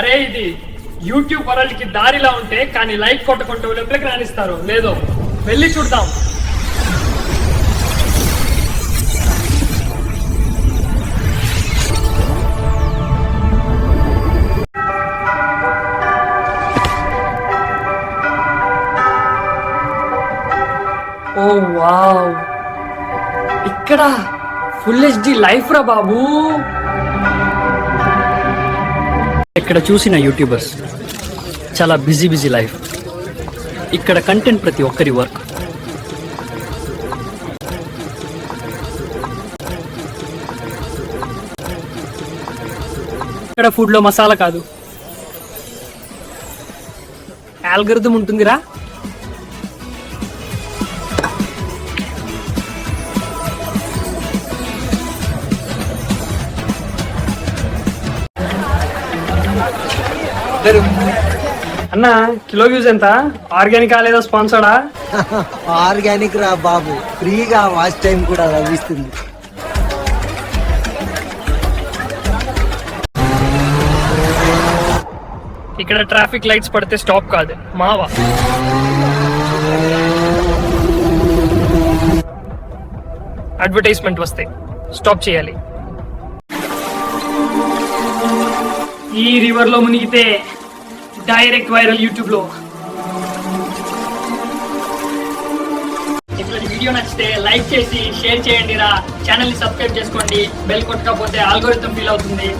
అరే ఇది YouTube world కి దారిలా ఉంటే కానీ లైక్ కొట్టుకుంటూ లోపలికి రాణిస్తారు లేదో వెళ్ళి చూద్దాం. ఓ వావ్, ఇక్కడ ఫుల్ హెచ్డి లైఫ్ రా బాబు. ఇక్కడ చూసిన యూట్యూబర్స్ చాలా బిజీ లైఫ్. ఇక్కడ కంటెంట్ ప్రతి ఒక్కరి వర్క్. ఇక్కడ ఫుడ్ లో మసాలా కాదు, ఆల్గరిథం ఉంటుందిరా. అన్న కిలో వ్యూస్ ఎంత? ఆర్గానిక్ లేదా స్పాన్సర్డా? ఆర్గానిక్ రా బాబు, ఫ్రీగా వాచ్ టైం కూడా లభిస్తుంది. ఇక్కడ ట్రాఫిక్ లైట్స్ పడితే స్టాప్ కాదు మావా. అడ్వర్టైజ్మెంట్ వస్తే స్టాప్ చేయాలి. ఈ రివర్ లో మునిగితే డైరెక్ట్ వైరల్ యూట్యూబ్ లో. ఇట్లా వీడియో నచ్చితే లైక్ చేసి షేర్ చేయండి రా. ఛానల్ ని సబ్స్క్రైబ్ చేసుకోండి. బెల్ కొట్టకపోతే ఆల్గోరిథం ఫీల్ అవుతుంది.